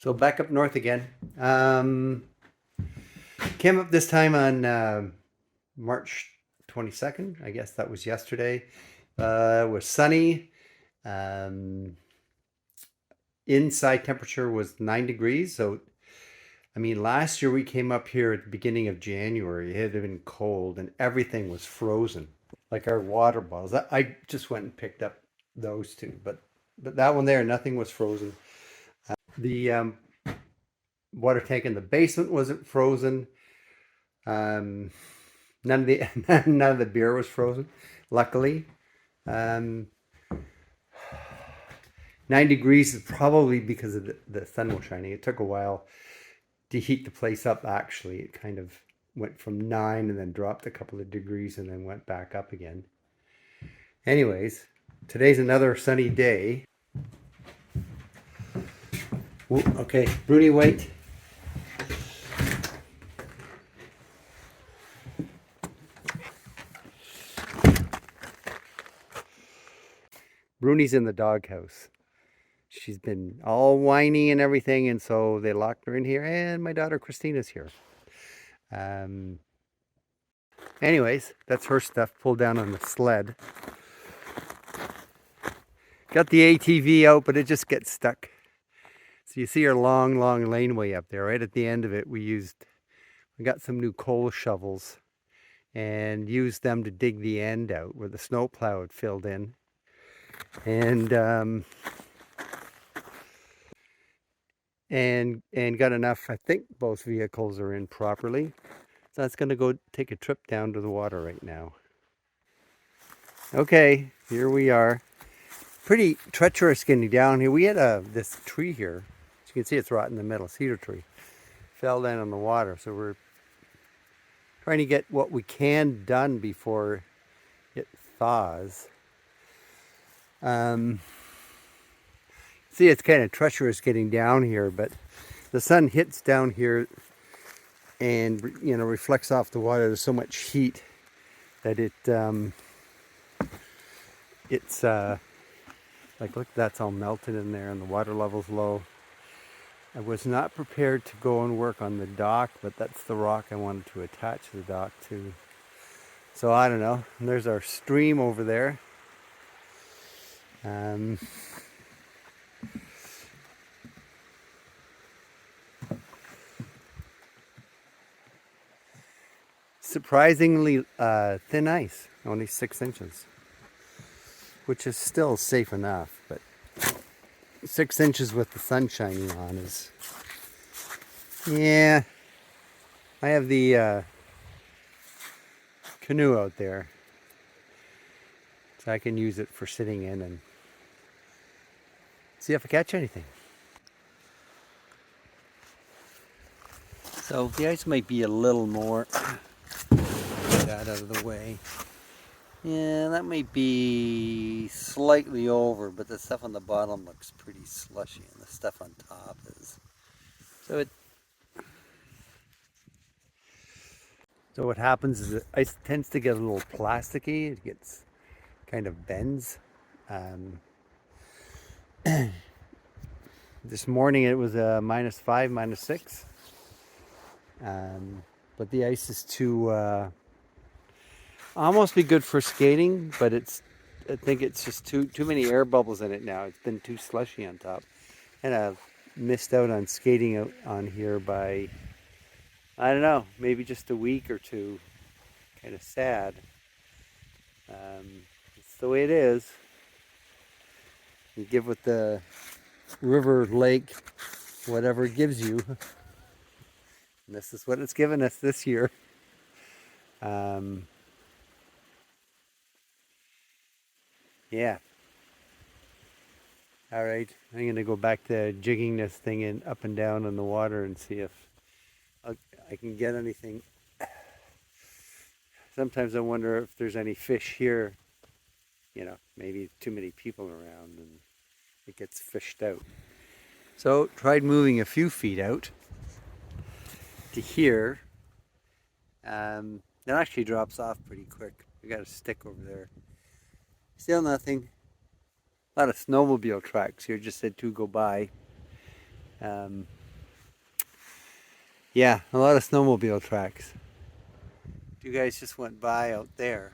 So back up north again. Came up this time on March 22nd. I guess that was yesterday. It was sunny. Um, Inside temperature was 9 degrees. So, I mean, last year we came up here at the beginning of January. It had been cold and everything was frozen. Like our water bottles. I just went and picked up those two, but that one there, nothing was frozen. The water tank in the basement wasn't frozen. Um, none of the none of the beer was frozen, luckily. Um, 9 degrees is probably because of the sun was shining. It took a while to heat the place up. Actually, it kind of went from 9 and then dropped a couple of degrees and then went back up again. Anyways, today's another sunny day. Ooh, okay, Bruni, wait. Bruni's in the doghouse. She's been all whiny and everything, and so they locked her in here, and my daughter Christina's here. Um, Anyways, that's her stuff pulled down on the sled. Got the ATV out, but it just gets stuck. So you see our long, long laneway up there. Right at the end of it, we got some new coal shovels and used them to dig the end out where the snowplow had filled in. And got enough. I think both vehicles are in properly. So that's going to go take a trip down to the water right now. Okay, here we are. Pretty treacherous getting down here. We had this tree here. As you can see, it's right in the middle, cedar tree. Fell down in the water, so we're trying to get what we can done before it thaws. See, it's kind of treacherous getting down here, but the sun hits down here and reflects off the water. There's so much heat that it's like, look, that's all melted in there and the water level's low. I was not prepared to go and work on the dock, but that's the rock I wanted to attach the dock to. So I don't know. And there's our stream over there. Surprisingly thin ice, only 6 inches, which is still safe enough, but 6 inches with the sun shining on is, yeah. I have the canoe out there, so I can use it for sitting in and see if I catch anything. So the ice might be a little more, get that out of the way. Yeah, that might be slightly over, but the stuff on the bottom looks pretty slushy, and the stuff on top is. So what happens is the ice tends to get a little plasticky. It gets kind of bends. This morning it was a -5, -6. But the ice is too almost be good for skating, but I think it's just too many air bubbles in it now. It's been too slushy on top. And I've missed out on skating out on here by, I don't know, maybe just a week or two. Kind of sad. It's the way it is. You give with the river, lake, whatever it gives you. And this is what it's given us this year. Yeah. All right. I'm going to go back to jigging this thing in up and down in the water and see if I can get anything. Sometimes I wonder if there's any fish here. Maybe too many people around and it gets fished out. So tried moving a few feet out to here. It actually drops off pretty quick. I got a stick over there. Still nothing. A lot of snowmobile tracks here. Just said 2 go by. Um, yeah, a lot of snowmobile tracks. You guys just went by out there.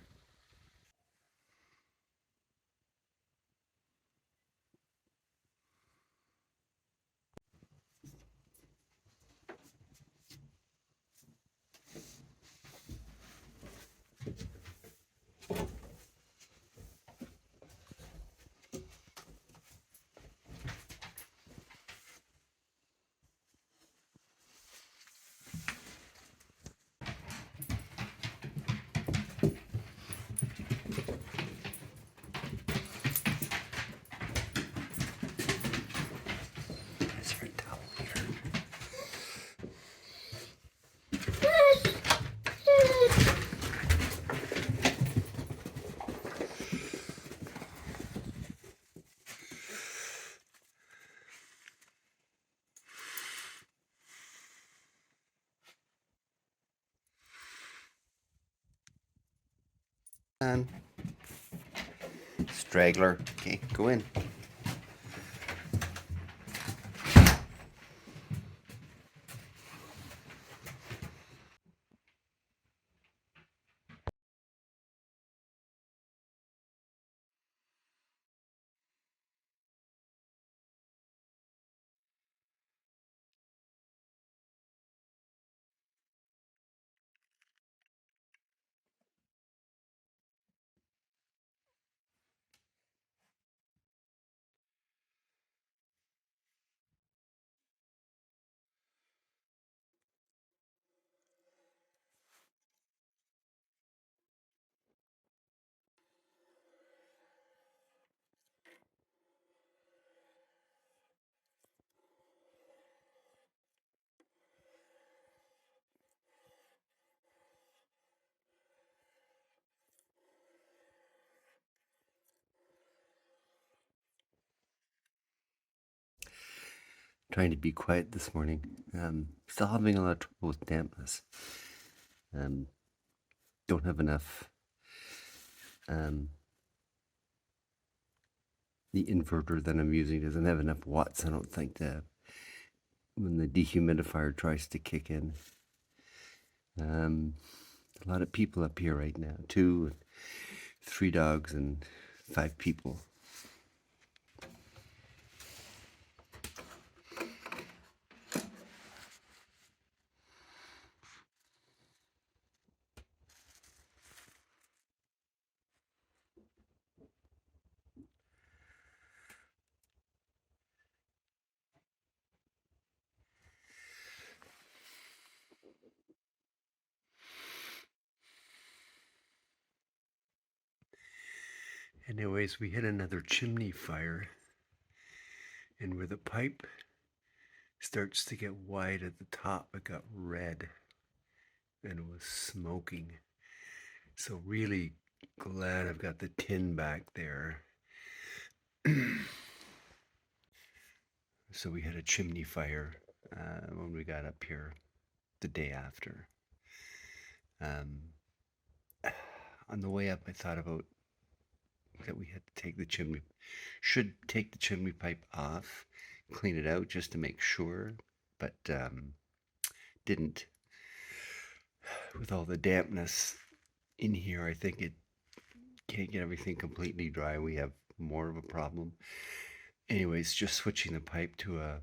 Is there a towel here? And straggler. Okay, go in. Trying to be quiet this morning. Still having a lot of trouble with dampness. Um, don't have enough. The inverter that I'm using doesn't have enough watts, I don't think, when the dehumidifier tries to kick in. A lot of people up here right now, 2, 3 dogs and 5 people. Anyways, we hit another chimney fire, and where the pipe starts to get wide at the top, it got red and it was smoking. So really glad I've got the tin back there. So we had a chimney fire when we got up here the day after. On the way up, I thought about that we had to should take the chimney pipe off, clean it out just to make sure, but didn't. With all the dampness in here, I think it can't get everything completely dry. We have more of a problem. Anyways, just switching the pipe to a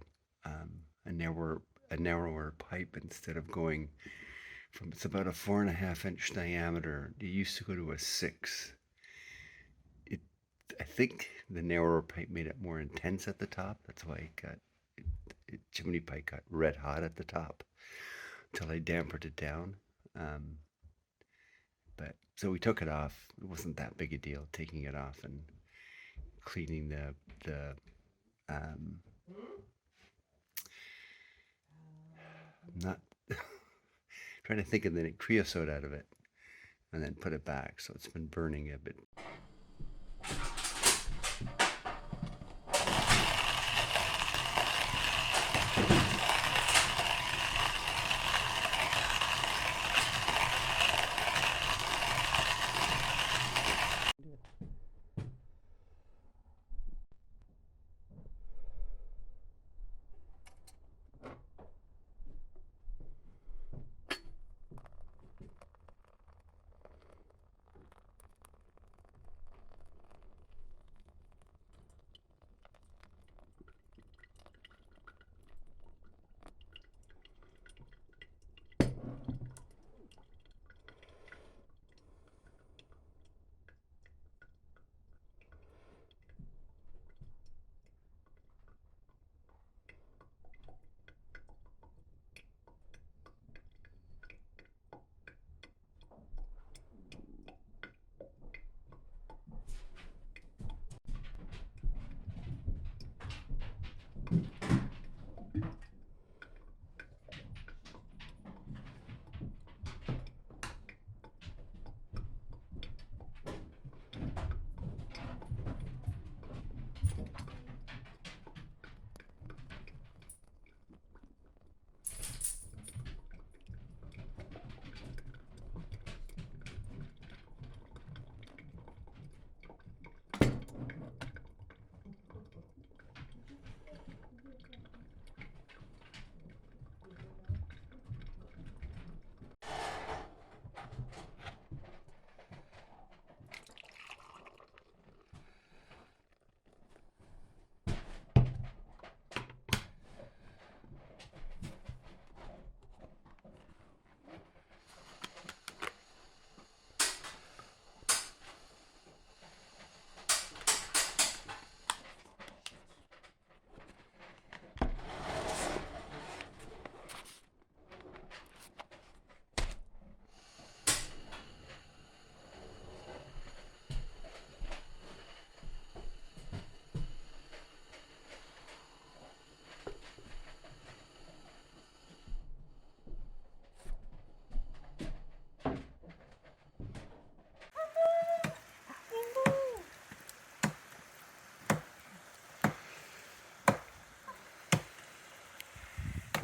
narrower pipe instead of going from, it's about a 4.5-inch diameter. It used to go to a 6. I think the narrower pipe made it more intense at the top. That's why chimney pipe got red hot at the top until I dampened it down. But so we took it off. It wasn't that big a deal taking it off and cleaning the not trying to think of the creosote out of it and then put it back. So it's been burning a bit.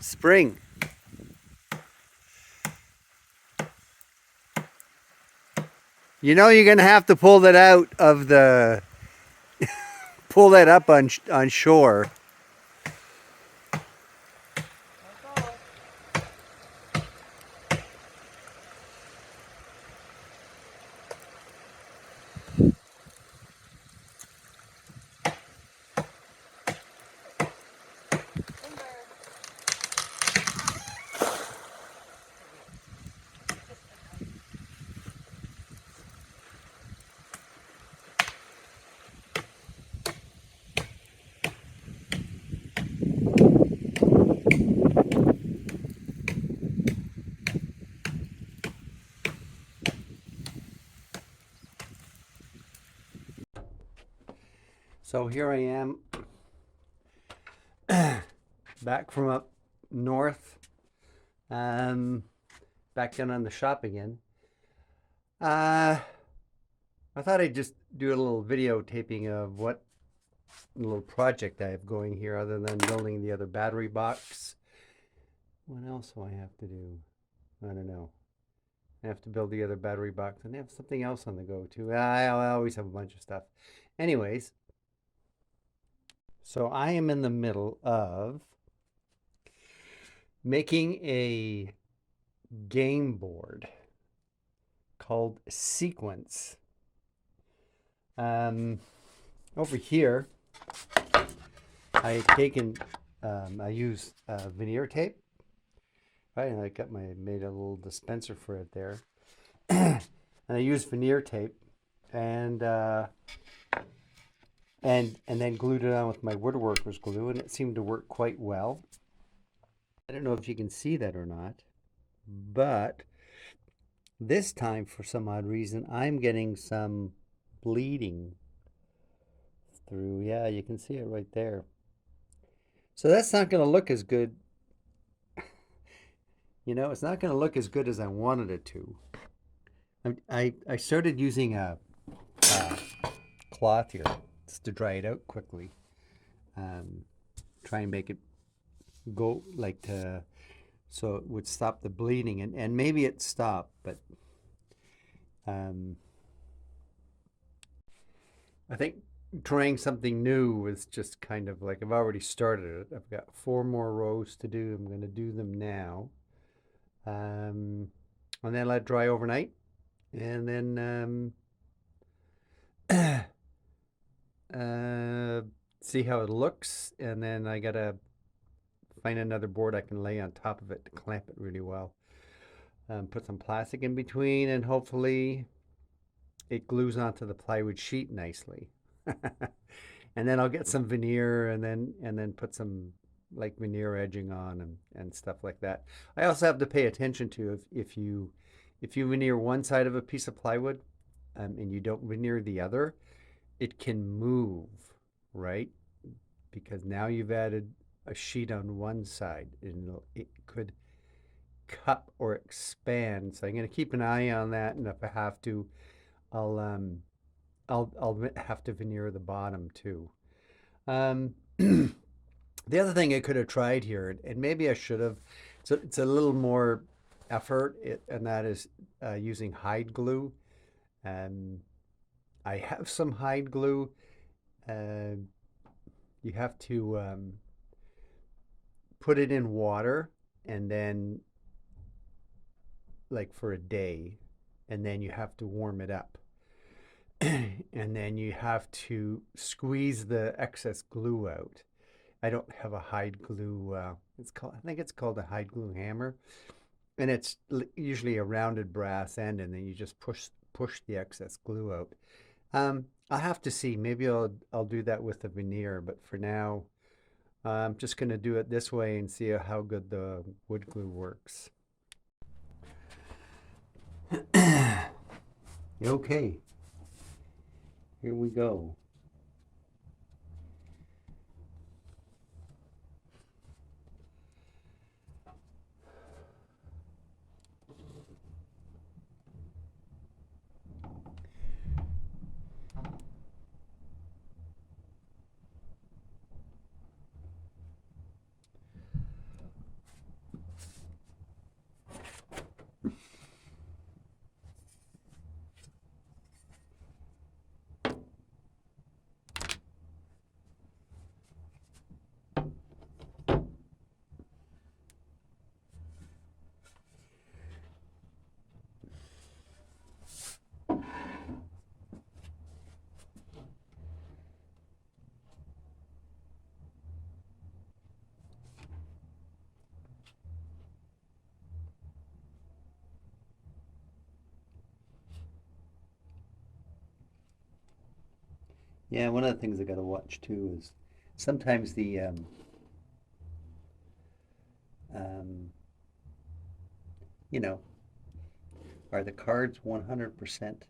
Spring. You know you're gonna have to pull that out of the, pull that up on shore. So here I am, back from up north, back down on the shop again. I thought I'd just do a little videotaping of what little project I have going here, other than building the other battery box. What else do I have to do? I don't know. I have to build the other battery box, and I have something else on the go too. I always have a bunch of stuff. Anyways, so I am in the middle of making a game board called Sequence. Over here, I use veneer tape. Right, and I made a little dispenser for it there, and I used veneer tape, and then glued it on with my woodworker's glue, and it seemed to work quite well. I don't know if you can see that or not, but this time, for some odd reason, I'm getting some bleeding through. Yeah, you can see it right there. So that's not going to look as good. You know, it's not going to look as good as I wanted it to. I started using a cloth here just to dry it out quickly. Try and make it go like to, so it would stop the bleeding, and maybe it stopped, but I think trying something new was just kind of like, I've already started it. I've got 4 more rows to do. I'm going to do them now, and then let it dry overnight, and then see how it looks, and then I gotta find another board I can lay on top of it to clamp it really well. Put some plastic in between, and hopefully it glues onto the plywood sheet nicely. And then I'll get some veneer, and then put some like veneer edging on, and stuff like that. I also have to pay attention to if you veneer one side of a piece of plywood, and you don't veneer the other, it can move, right? Because now you've added a sheet on one side, and it could cup or expand. So I'm going to keep an eye on that, and if I have to, I'll have to veneer the bottom too. The other thing I could have tried here, and maybe I should have, so it's a little more effort, and that is using hide glue. I have some hide glue. You have to put it in water, and then like for a day, and then you have to warm it up. And then you have to squeeze the excess glue out. I don't have a hide glue. I think it's called a hide glue hammer, and it's usually a rounded brass end, and then you just push the excess glue out. I'll have to see. Maybe I'll do that with the veneer, but for now, I'm just going to do it this way and see how good the wood glue works. Okay, here we go. Yeah, one of the things I got to watch too is sometimes um, you know, are the cards 100%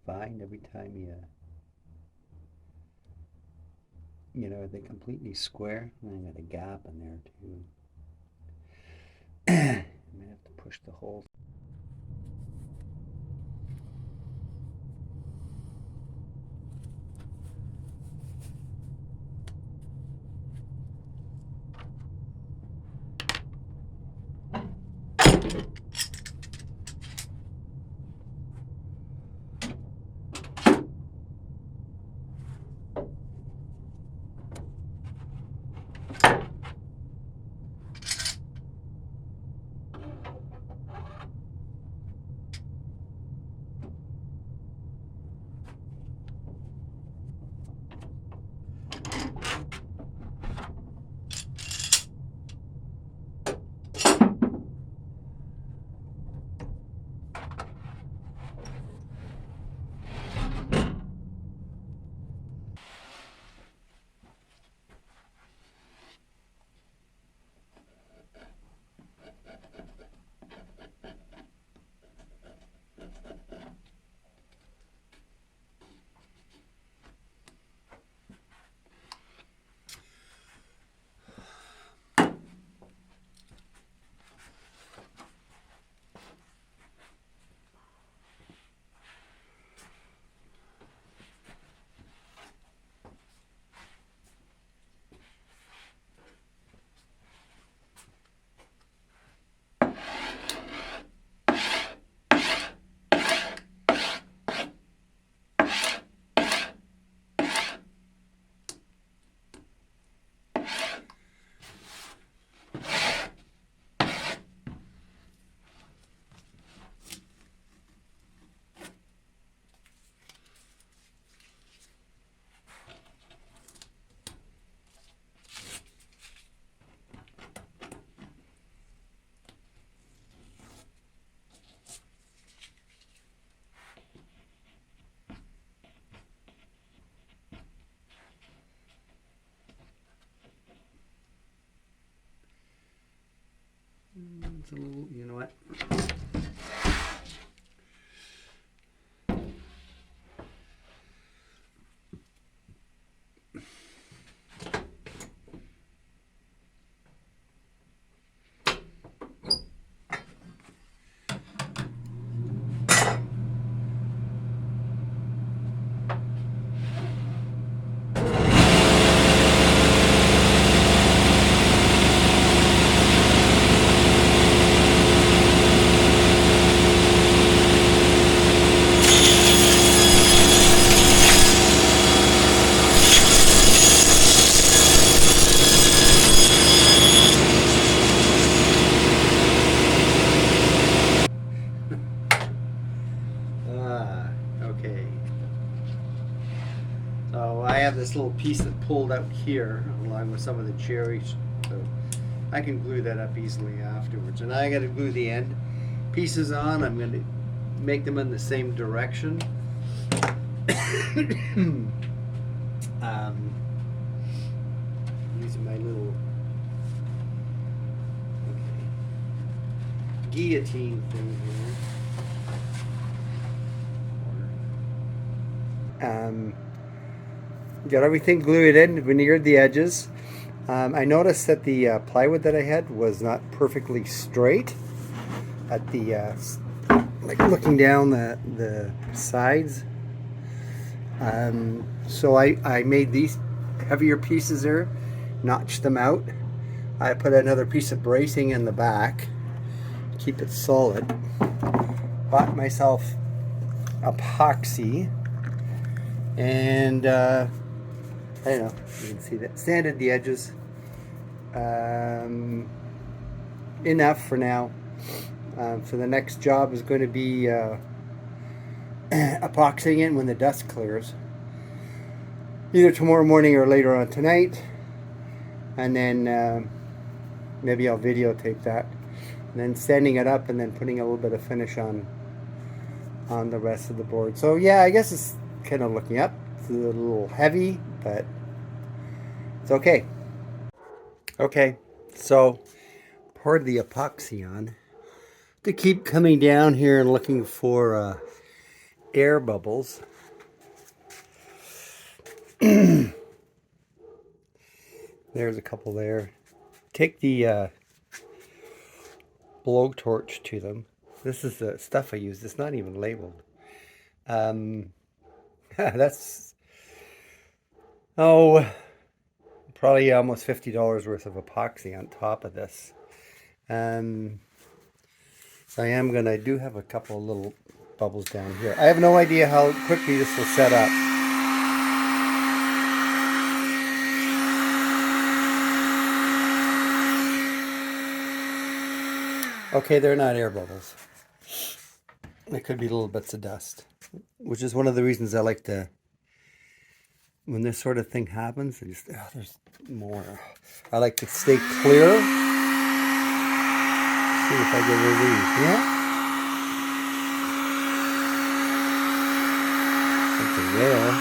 fine every time are they completely square? I got a gap in there too. I might have to push the hole. It's a little, you know what? Okay. So I have this little piece that pulled out here along with some of the cherries. So I can glue that up easily afterwards. And I got to glue the end pieces on. I'm going to make them in the same direction. Using my little guillotine thing here. Got everything glued in, veneered the edges. I noticed that the plywood that I had was not perfectly straight at the like looking down the sides. So I made these heavier pieces there, notched them out. I put another piece of bracing in the back, keep it solid. Bought myself epoxy, and I don't know, you can see that. Sanded the edges enough for now. So the next job is going to be epoxying it when the dust clears. Either tomorrow morning or later on tonight. And then maybe I'll videotape that. And then sanding it up and then putting a little bit of finish on the rest of the board. So yeah, I guess it's kind of looking up. It's a little heavy, but it's okay. Okay, so poured the epoxy on to keep coming down here and looking for air bubbles. There's a couple there. Take the blowtorch to them. This is the stuff I use. It's not even labeled. That's, probably almost $50 worth of epoxy on top of this. So I do have a couple of little bubbles down here. I have no idea how quickly this will set up. Okay, they're not air bubbles. They could be little bits of dust, which is one of the reasons I like to, when this sort of thing happens, there's more. I like to stay clear. See if I get rid of these. Yeah? Something there.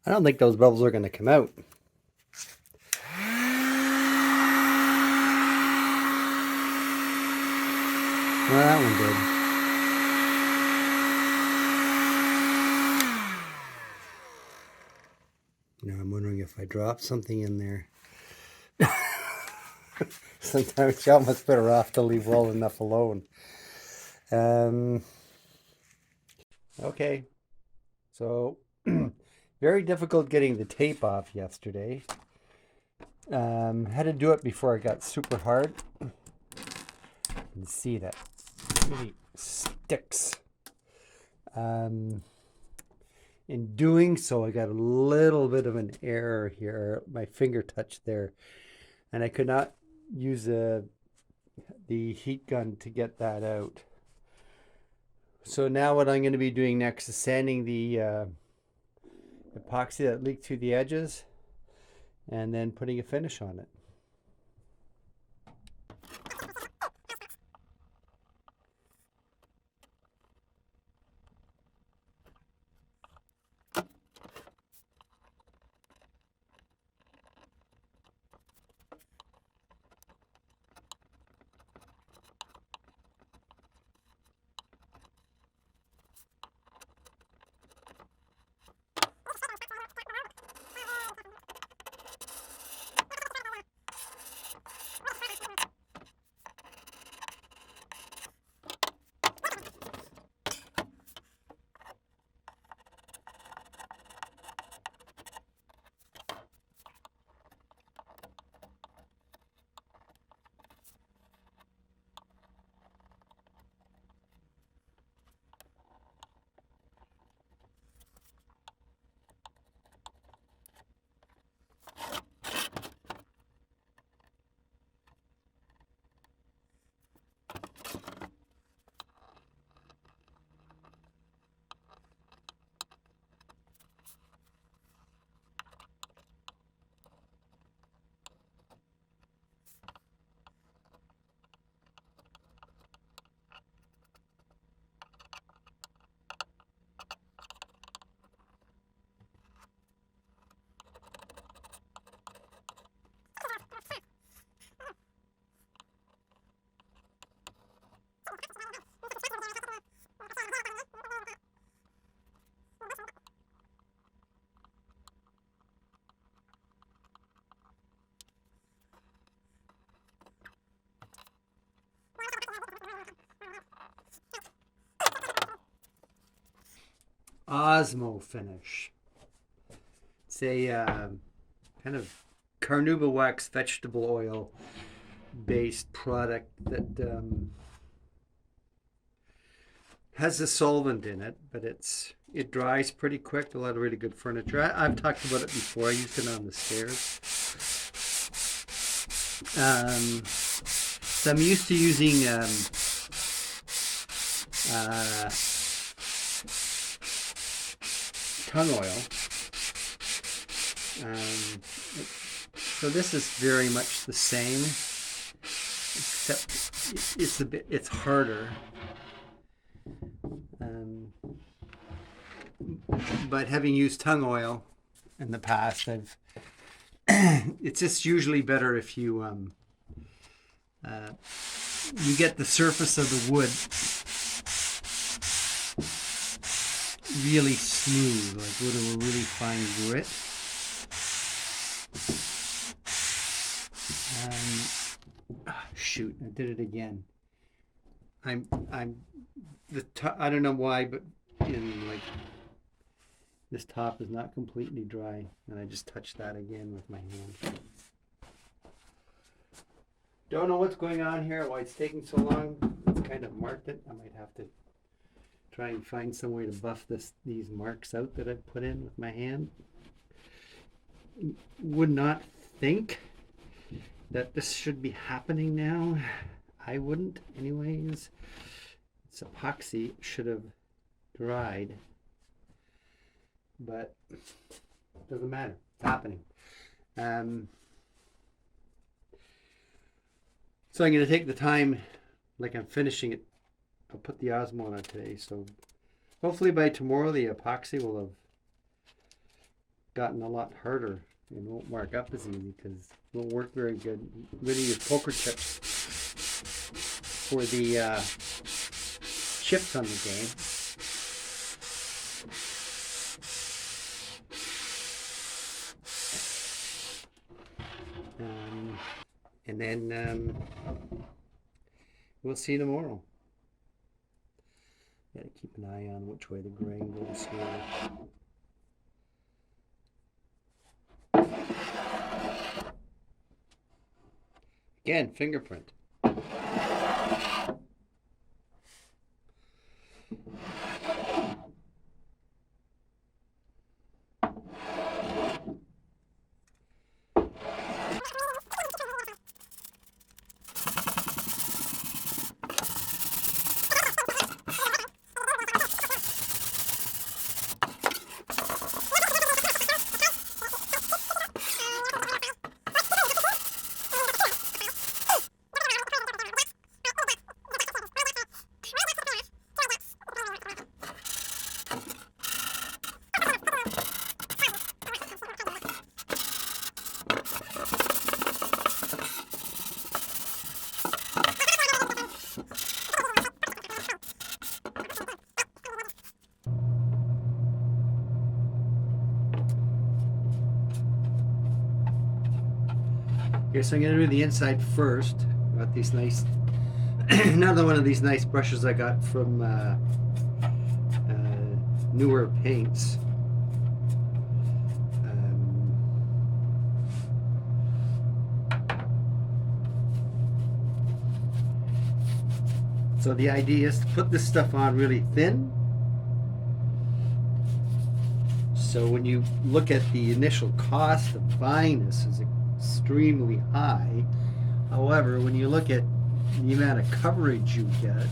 I don't think those bubbles are going to come out. Well, that one did. You know, I'm wondering if I drop something in there. Sometimes you're almost better off to leave well enough alone. Okay, so very difficult getting the tape off yesterday. Had to do it before it got super hard. You can see that it really sticks. In doing so, I got a little bit of an error here. My finger touched there, and I could not use the heat gun to get that out. So now what I'm going to be doing next is sanding the epoxy that leaked through the edges and then putting a finish on it. Osmo finish. It's a kind of carnauba wax vegetable oil based product that has a solvent in it, but it dries pretty quick. A lot of really good furniture. I've talked about it before. I used it on the stairs. So I'm used to using tung oil. So this is very much the same, except it's harder. But having used tung oil in the past, it's just usually better if you you get the surface of the wood really smooth, like with a really fine grit. Shoot, I did it again. I don't know why, but this top is not completely dry, and I just touched that again with my hand. Don't know what's going on here, why it's taking so long. It's kind of marked it. I might have to try and find some way to buff these marks out that I put in with my hand. Would not think that this should be happening now. I wouldn't anyways. It's epoxy, it should have dried, but it doesn't matter, it's happening. So I'm going to take the time, like I'm finishing it. I'll put the Osmo on it today, so hopefully by tomorrow the epoxy will have gotten a lot harder and won't mark up as easy, because it won't work very good. Really use poker chips for the chips on the game. And then we'll see tomorrow. Gotta keep an eye on which way the grain goes here. Again, fingerprint. Okay, so I'm going to do the inside first. Got these nice, another one of these nice brushes I got from Newer Paints. So the idea is to put this stuff on really thin. So when you look at the initial cost of buying this, is extremely high. However, when you look at the amount of coverage you get,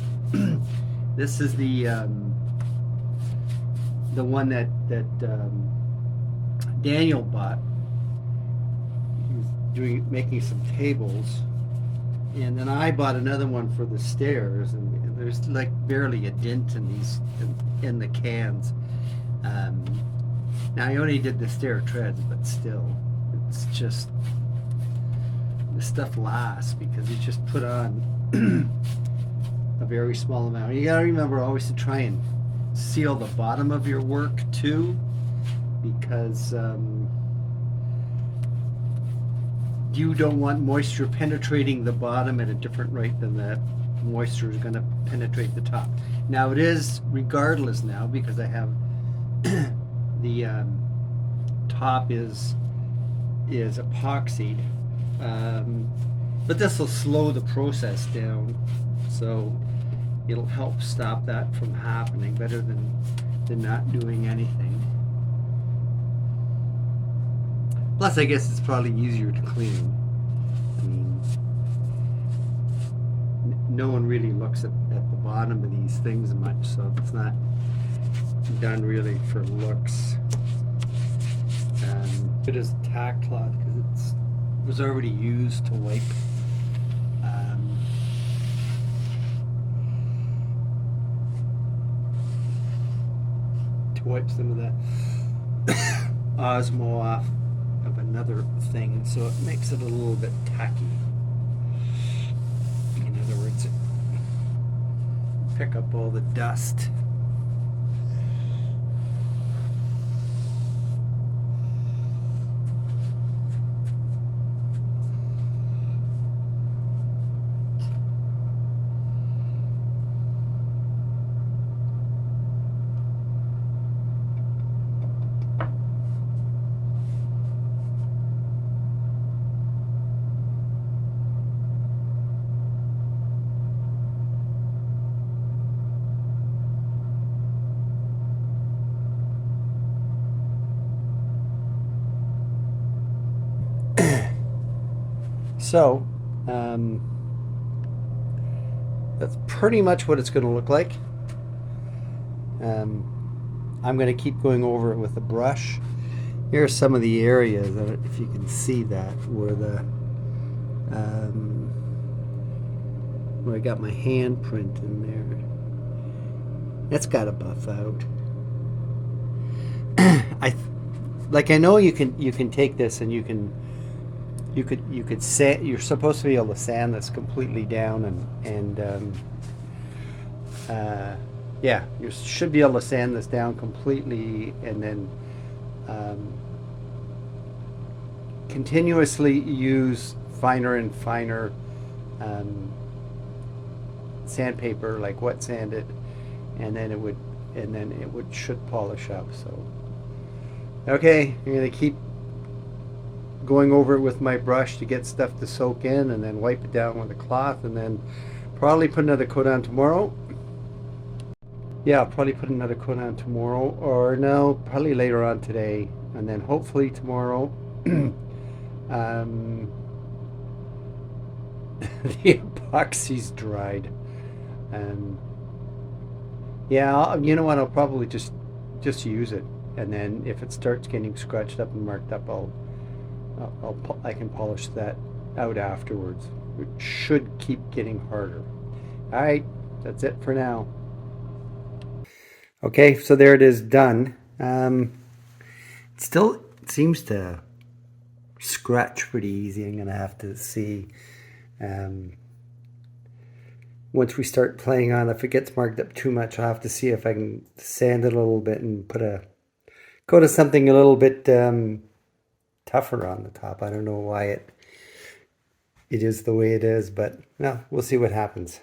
this is the one that Daniel bought. He was making some tables, and then I bought another one for the stairs, and there's like barely a dent in these in the cans. Now I only did the stair treads, but still, it's just, this stuff lasts because it's just put on a very small amount. You gotta remember always to try and seal the bottom of your work too, because you don't want moisture penetrating the bottom at a different rate than that moisture is going to penetrate the top. Now it is regardless now, because I have the top is epoxied, but this will slow the process down, so it'll help stop that from happening better than not doing anything. Plus, I guess it's probably easier to clean. I mean, no one really looks at the bottom of these things much, so it's not done really for looks. It is tack cloth because it was already used to wipe some of the Osmo off of another thing, so it makes it a little bit tacky. In other words, pick up all the dust. So, that's pretty much what it's going to look like. I'm going to keep going over it with a brush. Here are some of the areas, if you can see that, where where I got my handprint in there. That's got to buff out. I know you can take this and you could sand. You're supposed to be able to sand this completely down and yeah, you should be able to sand this down completely and then continuously use finer and finer sandpaper, like wet sand it, and then it should polish up. So okay, I'm gonna keep going over it with my brush to get stuff to soak in, and then wipe it down with a cloth, and then probably put another coat on tomorrow. Yeah, I'll probably put another coat on tomorrow, or no, probably later on today, and then hopefully tomorrow the epoxy's dried. Yeah, you know what, I'll probably just use it, and then if it starts getting scratched up and marked up, I can polish that out afterwards. It should keep getting harder. All right, that's it for now. Okay, so there it is, done. It still seems to scratch pretty easy. I'm gonna have to see once we start playing on, if it gets marked up too much, I'll have to see if I can sand it a little bit and put a coat of something a little bit tougher on the top. I don't know why it is the way it is, but no, we'll see what happens.